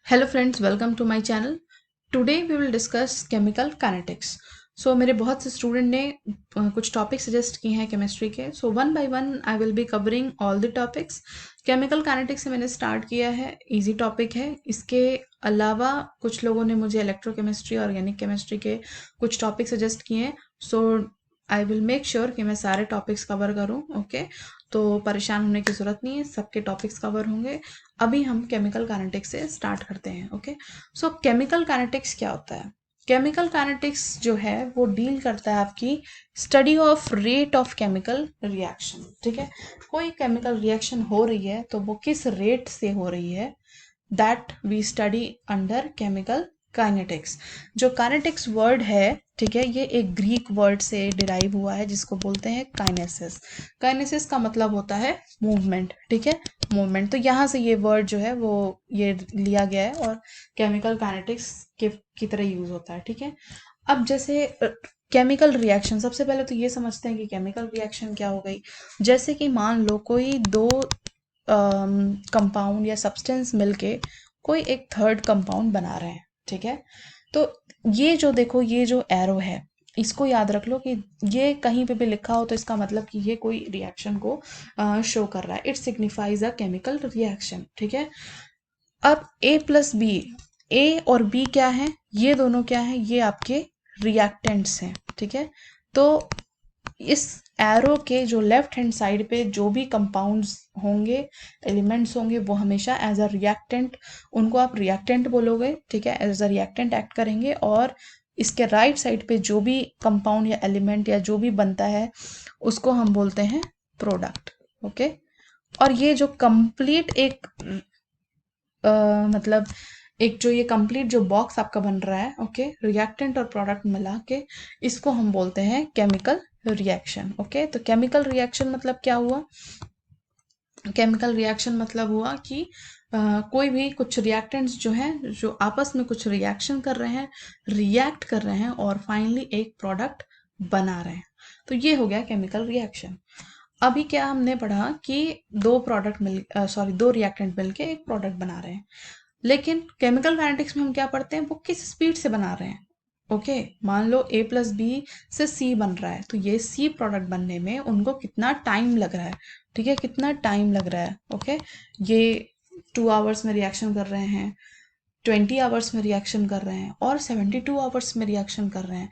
Hello friends, welcome to my channel. Today we will discuss chemical kinetics. So मेरे बहुत से student ने कुछ टॉपिक सजेस्ट किए हैं केमिस्ट्री के। So one by one I will be covering all the topics. Chemical kinetics से मैंने स्टार्ट किया है, इजी टॉपिक है। इसके अलावा कुछ लोगों ने मुझे इलेक्ट्रोकेमिस्ट्री, ऑर्गेनिक केमिस्ट्री के कुछ टॉपिक सजेस्ट किए हैं। सो आई विल मेक श्योर कि मैं सारे टॉपिक्स कवर करूँ। ओके, तो परेशान होने की ज़रूरत नहीं है, सबके टॉपिक्स कवर होंगे। अभी हम केमिकल काइनेटिक्स से स्टार्ट करते हैं। ओके, सो केमिकल काइनेटिक्स क्या होता है? केमिकल काइनेटिक्स जो है वो डील करता है आपकी study of rate of chemical reaction. ठीक है, कोई केमिकल रिएक्शन हो रही है तो वो किस रेट से हो रही है, that we study under chemical kinetics. जो काइनेटिक्स वर्ड है, ठीक है, ये एक ग्रीक वर्ड से डिराइव हुआ है जिसको बोलते हैं काइनेसिस। काइनेसिस का मतलब होता है मूवमेंट। ठीक है, मूवमेंट। तो यहाँ से ये वर्ड जो है वो ये लिया गया है और केमिकल काइनेटिक्स के की तरह यूज होता है। ठीक है, अब जैसे केमिकल रिएक्शन, सबसे पहले तो ये समझते हैं कि केमिकल रिएक्शन क्या हो गई। जैसे कि मान लो कोई दो कंपाउंड या सब्सटेंस मिलके कोई एक थर्ड कंपाउंड बना रहे हैं। ठीक है, तो ये जो देखो, ये जो एरो है, इसको याद रख लो कि ये कहीं पे भी लिखा हो तो इसका मतलब कि ये कोई रिएक्शन को शो कर रहा है। It signifies a chemical reaction. ठीक है, अब ए प्लस बी, ए और बी क्या है? ये दोनों क्या है? ये आपके रिएक्टेंट्स हैं। ठीक है, तो इस एरो के जो लेफ्ट हैंड साइड पे जो भी कंपाउंड्स होंगे, एलिमेंट्स होंगे, वो हमेशा एज अ रिएक्टेंट, उनको आप रिएक्टेंट बोलोगे। ठीक है, एज अ रिएक्टेंट एक्ट करेंगे। और इसके राइट साइड पे जो भी कंपाउंड या एलिमेंट या जो भी बनता है उसको हम बोलते हैं प्रोडक्ट। ओके, और ये जो कंप्लीट एक मतलब एक जो ये कंप्लीट जो बॉक्स आपका बन रहा है, ओके, रिएक्टेंट और प्रोडक्ट मिला के, इसको हम बोलते हैं केमिकल रिएक्शन। ओके, तो केमिकल रिएक्शन मतलब क्या हुआ? केमिकल रिएक्शन मतलब हुआ कि कोई भी कुछ रिएक्टेंट्स जो हैं, जो आपस में कुछ रिएक्शन कर रहे हैं, रिएक्ट कर रहे हैं और फाइनली एक प्रोडक्ट बना रहे हैं। तो ये हो गया केमिकल रिएक्शन। अभी क्या हमने पढ़ा कि दो रिएक्टेंट मिलके एक प्रोडक्ट बना रहे हैं। लेकिन केमिकल काइनेटिक्स में हम क्या पढ़ते हैं? वो किस स्पीड से बना रहे हैं। ओके, मान लो ए प्लस बी से सी बन रहा है, तो ये सी प्रोडक्ट बनने में उनको कितना टाइम लग रहा है। ठीक है, कितना टाइम लग रहा है। ओके, ये 2 आवर्स में रिएक्शन कर रहे हैं, 20 आवर्स में रिएक्शन कर रहे हैं और 72 आवर्स में रिएक्शन कर रहे हैं।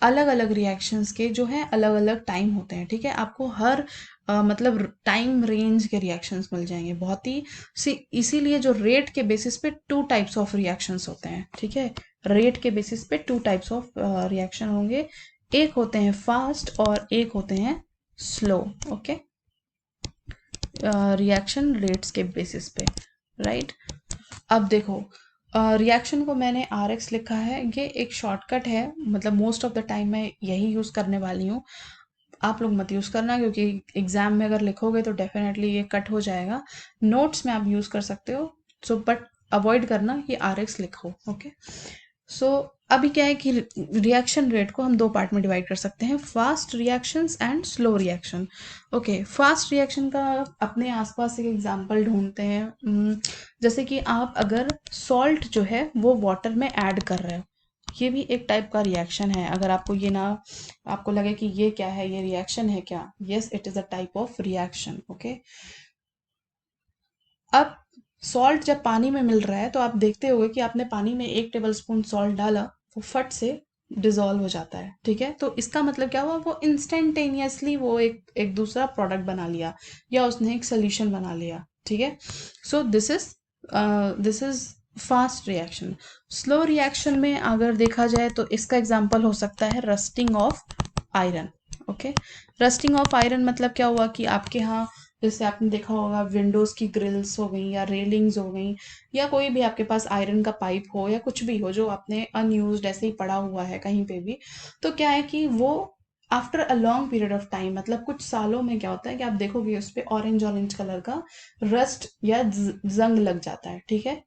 अलग अलग रिएक्शंस के जो है अलग अलग टाइम होते हैं। ठीक है, आपको हर मतलब टाइम रेंज के रिएक्शंस मिल जाएंगे बहुत ही इसीलिए जो रेट के बेसिस पे 2 टाइप्स ऑफ रिएक्शंस होते हैं। ठीक है, रेट के बेसिस पे 2 टाइप्स ऑफ रिएक्शन होंगे। एक होते हैं फास्ट और एक होते हैं स्लो। ओके, रिएक्शन रेट्स के बेसिस पे, राइट। अब देखो, रिएक्शन को मैंने आर एक्स लिखा है, ये एक शॉर्टकट है, मतलब मोस्ट ऑफ द टाइम मैं यही यूज़ करने वाली हूँ। आप लोग मत यूज़ करना, क्योंकि एग्जाम में अगर लिखोगे तो डेफिनेटली ये कट हो जाएगा। नोट्स में आप यूज़ कर सकते हो, सो बट अवॉइड करना कि आर एक्स लिखो। ओके, सो अभी क्या है कि रिएक्शन रेट को हम 2 पार्ट में डिवाइड कर सकते हैं, fast reactions and slow reaction. Okay, fast reaction का अपने आसपास एक एग्जांपल ढूंढते हैं। जैसे कि आप अगर सॉल्ट जो है वो वाटर में ऐड कर रहे हो, ये भी एक टाइप का रिएक्शन है। अगर आपको ये ना, आपको लगे कि ये क्या है, ये रिएक्शन है क्या? Yes, it is a type of reaction. Okay, अब सॉल्ट जब पानी में मिल रहा है तो आप देखते होगे कि आपने पानी में 1 टेबल स्पून सॉल्ट डाला, वो फट से डिजॉल्व हो जाता है। ठीक है, तो इसका मतलब क्या हुआ? वो इंस्टेंटेनियसली वो एक दूसरा प्रोडक्ट बना लिया या उसने एक सोल्यूशन बना लिया। ठीक है, so this is fast reaction. Slow reaction में अगर देखा जाए तो इसका एग्जांपल हो सकता है rusting of iron. Okay, rusting of iron मतलब क्या हुआ कि आपके यहाँ जैसे आपने देखा होगा विंडोज की ग्रिल्स हो गई या रेलिंग्स हो गई, या कोई भी आपके पास आयरन का पाइप हो या कुछ भी हो जो आपने अनयूज्ड ऐसे ही पड़ा हुआ है कहीं पे भी, तो क्या है कि वो after a long period of time, मतलब कुछ सालों में क्या होता है कि आप देखोगे उस पर ऑरेंज ऑरेंज कलर का रस्ट या जंग लग जाता है। ठीक है,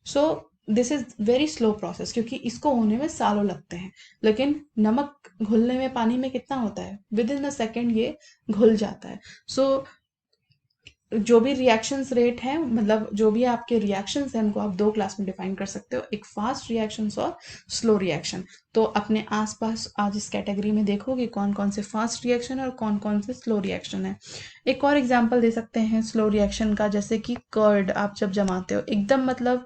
so this is very slow process, क्योंकि इसको होने में सालों लगते हैं। लेकिन नमक घुलने में पानी में कितना होता है? विद इन अ सेकेंड ये घुल जाता है। सो जो भी रिएक्शंस रेट है, मतलब जो भी आपके रिएक्शंस हैं, उनको आप दो क्लास में डिफाइन कर सकते हो, एक फास्ट रिएक्शंस और स्लो रिएक्शन। तो अपने आसपास आज इस कैटेगरी में देखो कि कौन कौन से फास्ट रिएक्शन है और कौन कौन से स्लो रिएक्शन है। एक और एग्जांपल दे सकते हैं स्लो रिएक्शन का, जैसे कि कर्ड आप जब जमाते हो एकदम, मतलब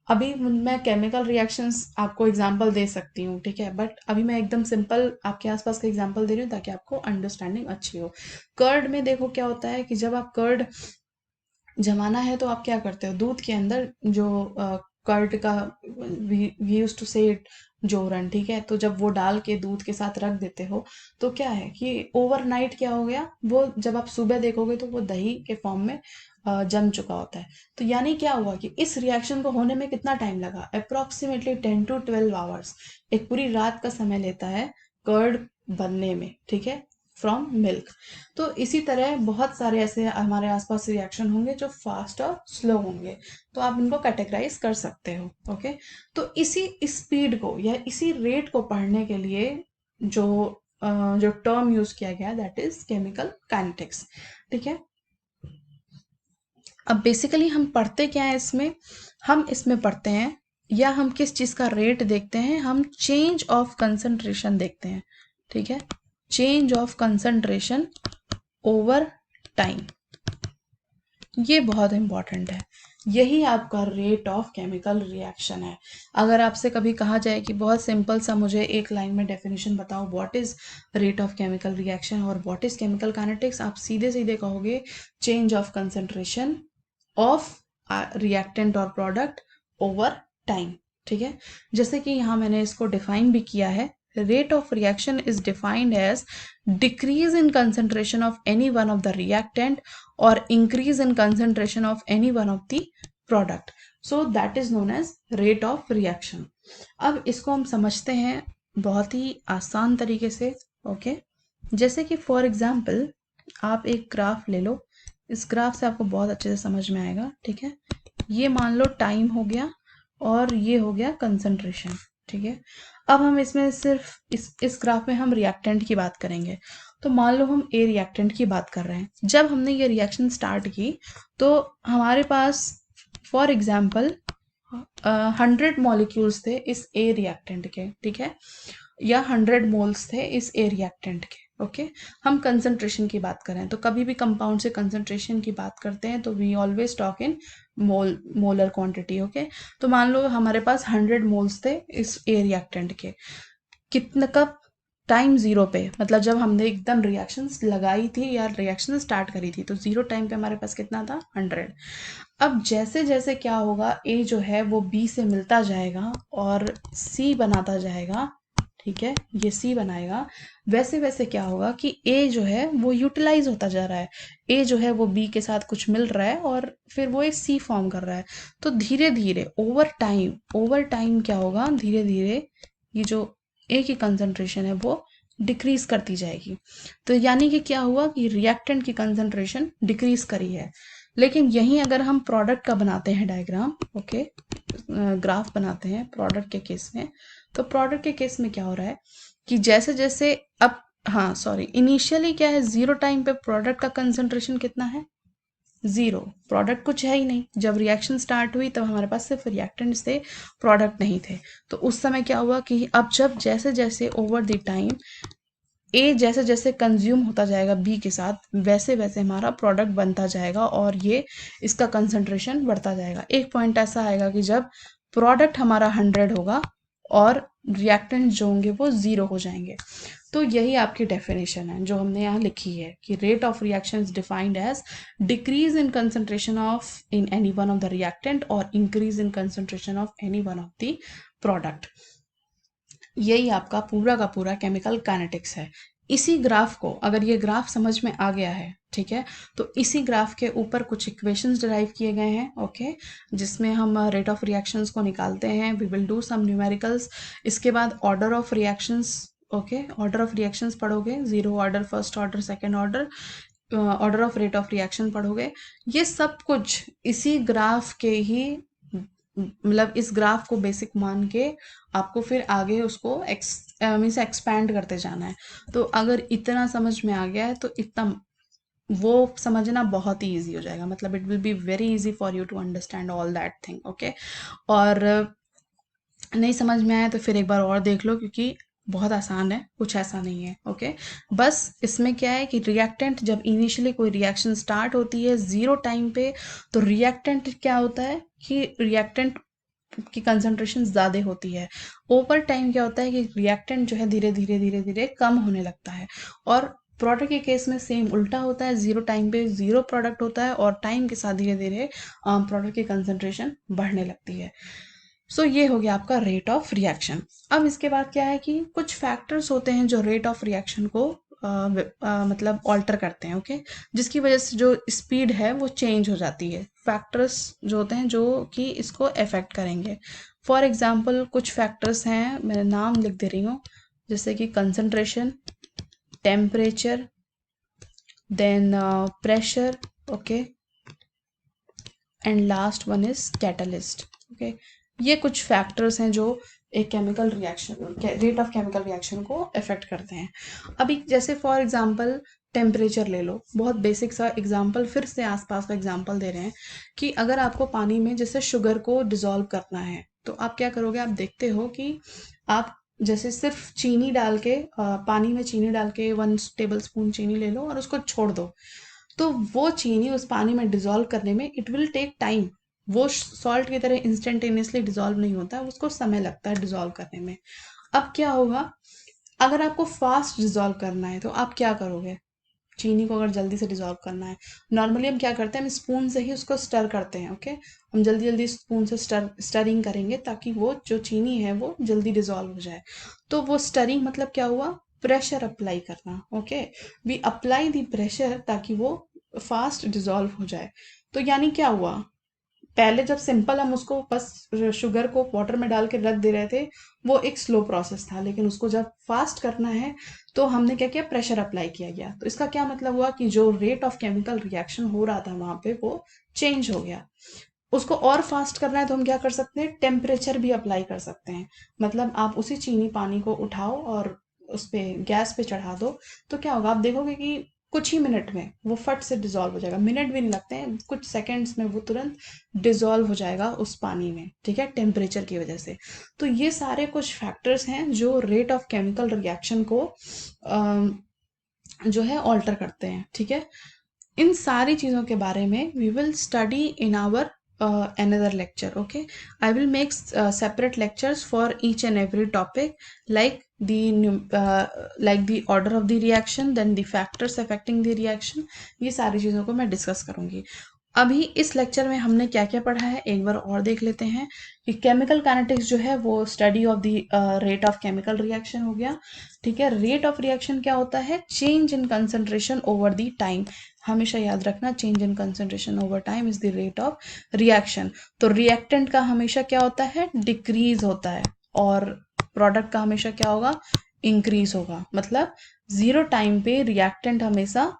अभी मैं केमिकल रिएक्शंस आपको एग्जांपल दे सकती हूँ, ठीक है, बट अभी मैं एकदम सिंपल आपके आसपास का एग्जांपल दे रही हूँ ताकि आपको अंडरस्टैंडिंग अच्छी हो। कर्ड में देखो क्या होता है कि जब आप कर्ड जमाना है तो आप क्या करते हो, दूध के अंदर जो कर्ड का, वी यूज टू से इट, जोरन, ठीक है, तो जब वो डाल के दूध के साथ रख देते हो तो क्या है कि ओवरनाइट क्या हो गया, वो जब आप सुबह देखोगे तो वो दही के फॉर्म में जम चुका होता है। तो यानी क्या हुआ कि इस रिएक्शन को होने में कितना टाइम लगा, अप्रोक्सीमेटली 10 to 12 आवर्स, एक पूरी रात का समय लेता है कर्ड बनने में, ठीक है, फ्रॉम मिल्क। तो इसी तरह बहुत सारे ऐसे हमारे आसपास रिएक्शन होंगे जो फास्ट और स्लो होंगे, तो आप इनको कैटेगराइज कर सकते हो। ओके, तो इसी स्पीड को या इसी रेट को पढ़ने के लिए जो जो टर्म यूज किया गया, दैट इज केमिकल काइनेटिक्स, ठीक है। अब बेसिकली हम पढ़ते क्या है इसमें, हम इसमें पढ़ते हैं या हम किस चीज का रेट देखते हैं, हम चेंज ऑफ कंसंट्रेशन देखते हैं, ठीक है, change of concentration over time, ये बहुत इंपॉर्टेंट है। यही आपका रेट ऑफ केमिकल रिएक्शन है। अगर आपसे कभी कहा जाए कि बहुत सिंपल सा मुझे एक लाइन में डेफिनेशन बताओ what is rate of chemical reaction और व्हाट इज केमिकल काइनेटिक्स, आप सीधे सीधे कहोगे change of concentration of reactant और प्रोडक्ट ओवर टाइम, ठीक है। जैसे कि यहाँ मैंने इसको डिफाइन भी किया है, rate of reaction is defined as decrease in concentration of any one of the reactant or increase in concentration of any one of the product, so that is known as rate of reaction। अब इसको हम समझते हैं बहुत ही आसान तरीके से। Okay, जैसे कि फॉर एग्जाम्पल आप एक ग्राफ ले लो, इस ग्राफ से आपको बहुत अच्छे से समझ में आएगा, ठीक है। ये मान लो टाइम हो गया और ये हो गया कंसंट्रेशन, ठीक है। अब हम इसमें सिर्फ इस ग्राफ में हम रिएक्टेंट की बात करेंगे। तो मान लो हम ए रिएक्टेंट की बात कर रहे हैं, जब हमने ये रिएक्शन स्टार्ट की तो हमारे पास फॉर एग्जाम्पल 100 मॉलिक्यूल्स थे इस ए रिएक्टेंट के, ठीक है, या 100 मोल्स थे इस ए रिएक्टेंट के। ओके, हम कंसंट्रेशन की बात करें तो कभी भी कंपाउंड से कंसंट्रेशन की बात करते हैं तो we always talk in molar quantity. Okay, तो मान लो हमारे पास 100 मोल्स थे इस ए रिएक्टेंट के, कितना, कब, टाइम जीरो पे, मतलब जब हमने एकदम रिएक्शंस लगाई थी या रिएक्शन स्टार्ट करी थी तो जीरो टाइम पे हमारे पास कितना था, 100। अब जैसे जैसे क्या होगा, ए जो है वो बी से मिलता जाएगा और सी बनाता जाएगा, ठीक है, ये सी बनाएगा, वैसे वैसे क्या होगा कि ए जो है वो यूटिलाइज होता जा रहा है, ए जो है वो बी के साथ कुछ मिल रहा है और फिर वो एक सी फॉर्म कर रहा है। तो धीरे धीरे ओवर टाइम क्या होगा, धीरे धीरे ये जो ए की कंसंट्रेशन है वो डिक्रीज करती जाएगी। तो यानी कि क्या हुआ कि रिएक्टेंट की कंसंट्रेशन डिक्रीज करी है। लेकिन यहीं अगर हम प्रोडक्ट का बनाते हैं डायग्राम, ओके, ग्राफ बनाते हैं प्रोडक्ट के केस में, तो प्रोडक्ट के केस में क्या हो रहा है कि जैसे जैसे अब, हाँ सॉरी, इनिशियली क्या है, जीरो टाइम पे प्रोडक्ट का कंसंट्रेशन कितना है, जीरो, प्रोडक्ट कुछ है ही नहीं। जब रिएक्शन स्टार्ट हुई तब हमारे पास सिर्फ रिएक्टेंट्स थे, प्रोडक्ट नहीं थे। तो उस समय क्या हुआ कि अब जब जैसे जैसे ओवर द टाइम ए जैसे जैसे कंज्यूम होता जाएगा बी के साथ, वैसे वैसे हमारा प्रोडक्ट बनता जाएगा और ये इसका कंसंट्रेशन बढ़ता जाएगा। एक पॉइंट ऐसा आएगा कि जब प्रोडक्ट हमारा 100 होगा और रिएक्टेंट जो होंगे वो जीरो हो जाएंगे। तो यही आपकी डेफिनेशन है जो हमने यहाँ लिखी है कि rate of reaction is defined as decrease in concentration of in any one of the reactant और increase in concentration of any one of the product. यही आपका पूरा का पूरा केमिकल काइनेटिक्स है। इसी ग्राफ को, अगर ये ग्राफ समझ में आ गया है, ठीक है, तो इसी ग्राफ के ऊपर कुछ इक्वेशंस डिराइव किए गए हैं, ओके, जिसमें हम रेट ऑफ रिएक्शंस को निकालते हैं। We will do some numericals. इसके बाद order of reactions, okay, order of reactions पढ़ोगे, zero order, first order, second order, order of rate of reaction पढ़ोगे। ये सब कुछ इसी ग्राफ के ही, मतलब इस ग्राफ को बेसिक मान के आपको फिर आगे उसको मीन्स एक्सपैंड करते जाना है। तो अगर इतना समझ में आ गया है तो इतना वो समझना बहुत ही ईजी हो जाएगा, मतलब it will be very easy for you to understand all that thing, okay. और नहीं समझ में आया तो फिर एक बार और देख लो, क्योंकि बहुत आसान है, कुछ ऐसा नहीं है, ओके। बस इसमें क्या है कि रिएक्टेंट, जब इनिशियली कोई रिएक्शन स्टार्ट होती है जीरो टाइम पे, तो रिएक्टेंट क्या होता है कि रिएक्टेंट की कंसंट्रेशन ज़्यादा होती है। ओवर टाइम क्या होता है कि रिएक्टेंट जो है धीरे धीरे धीरे धीरे कम होने लगता है। और प्रोडक्ट के केस में सेम उल्टा होता है, जीरो टाइम पे जीरो प्रोडक्ट होता है और टाइम के साथ धीरे धीरे प्रोडक्ट की कंसंट्रेशन बढ़ने लगती है। सो ये हो गया आपका रेट ऑफ रिएक्शन। अब इसके बाद क्या है कि कुछ फैक्टर्स होते हैं जो रेट ऑफ रिएक्शन को मतलब ऑल्टर करते हैं, ओके, जिसकी वजह से जो स्पीड है वो चेंज हो जाती है। फैक्टर्स जो होते हैं जो कि इसको अफेक्ट करेंगे, फॉर एग्जांपल कुछ फैक्टर्स हैं, मैं नाम लिख दे रही हूँ, जैसे कि concentration, temperature, then pressure, okay, and last one is catalyst, okay. ये कुछ फैक्टर्स हैं जो एक chemical reaction, rate of chemical reaction को अफेक्ट करते हैं। अभी जैसे फॉर एग्जांपल टेम्परेचर ले लो, बहुत बेसिक सा एग्जांपल, फिर से आसपास का एग्जांपल दे रहे हैं कि अगर आपको पानी में जैसे शुगर को डिसॉल्व करना है, तो आप क्या करोगे, आप देखते हो कि आप जैसे सिर्फ चीनी डाल के पानी में चीनी डाल के 1 टेबल स्पून चीनी ले लो और उसको छोड़ दो, तो वो चीनी उस पानी में डिसॉल्व करने में इट विल टेक टाइम। वो सॉल्ट की तरह इंस्टेंटेनियसली डिसॉल्व नहीं होता है, उसको समय लगता है डिसॉल्व करने में। अब क्या होगा, अगर आपको फास्ट डिसॉल्व करना है तो आप क्या करोगे, चीनी को अगर जल्दी से डिसॉल्व करना है, नॉर्मली हम क्या करते हैं, हम स्पून से ही उसको स्टर करते हैं, ओके। हम जल्दी जल्दी स्पून से स्टरिंग करेंगे ताकि वो जो चीनी है वो जल्दी डिसॉल्व हो जाए। तो वो स्टरिंग मतलब क्या हुआ, प्रेशर अप्लाई करना, okay. We apply the pressure ताकि वो फास्ट डिसॉल्व हो जाए। तो यानी क्या हुआ, पहले जब सिंपल हम उसको बस शुगर को वाटर में डाल के रख दे रहे थे, वो एक स्लो प्रोसेस था, लेकिन उसको जब फास्ट करना है तो हमने क्या किया, प्रेशर अप्लाई किया गया। तो इसका क्या मतलब हुआ कि जो रेट ऑफ केमिकल रिएक्शन हो रहा था वहां पे वो चेंज हो गया। उसको और फास्ट करना है तो हम क्या कर सकते हैं, टेम्परेचर भी अप्लाई कर सकते हैं। मतलब आप उसी चीनी पानी को उठाओ और उस पे गैस पे चढ़ा दो, तो क्या होगा, आप देखोगे कि कुछ ही मिनट में वो फट से डिजॉल्व हो जाएगा, मिनट भी नहीं लगते हैं, कुछ सेकंड्स में वो तुरंत डिजॉल्व हो जाएगा उस पानी में, ठीक है, टेम्परेचर की वजह से। तो ये सारे कुछ फैक्टर्स हैं जो रेट ऑफ केमिकल रिएक्शन को जो है ऑल्टर करते हैं, ठीक है। इन सारी चीज़ों के बारे में we will study in our another lecture, okay. I will make separate lectures for each and every topic, like like the order of the reaction, then the factors affecting the reaction, ये सारी चीज़ों को मैं discuss करूँगी। अभी इस lecture में हमने क्या क्या पढ़ा है एक बार और देख लेते हैं कि केमिकल काइनेटिक्स जो है वो study of the rate of chemical reaction हो गया, ठीक है। रेट ऑफ रिएक्शन क्या होता है, change in concentration over the time, हमेशा याद रखना, change in concentration over time is the rate of reaction. तो रिएक्टेंट का हमेशा क्या होता है, डिक्रीज होता है, और प्रोडक्ट का हमेशा क्या होगा, इंक्रीज होगा। मतलब जीरो टाइम पे रिएक्टेंट हमेशा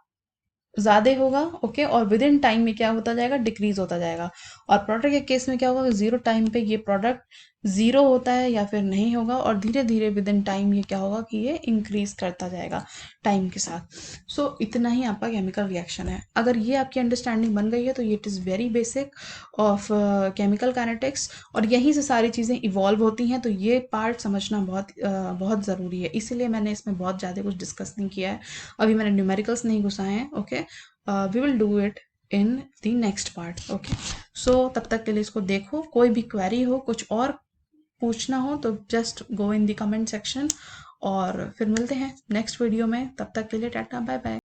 ज़्यादा होगा, ओके, और विद इन टाइम में क्या होता जाएगा, डिक्रीज होता जाएगा। और प्रोडक्ट के केस में क्या होगा, जीरो टाइम पे ये प्रोडक्ट जीरो होता है या फिर नहीं होगा, और धीरे धीरे विद इन टाइम ये क्या होगा कि ये इंक्रीज करता जाएगा टाइम के साथ। सो इतना ही आपका केमिकल रिएक्शन है। अगर ये आपकी अंडरस्टैंडिंग बन गई है तो it is very basic of chemical kinetics, और यहीं से सारी चीज़ें इवॉल्व होती हैं। तो ये पार्ट समझना बहुत ज़रूरी है, इसीलिए मैंने इसमें बहुत ज़्यादा कुछ डिस्कस नहीं किया है, अभी मैंने न्यूमेरिकल्स नहीं घुसाए हैं, okay. We will do it in the next part, okay. So तब तक के लिए इसको देखो, कोई भी क्वेरी हो, कुछ और पूछना हो तो just go in the comment section, और फिर मिलते हैं नेक्स्ट वीडियो में। तब तक के लिए टाटा बाय बाय।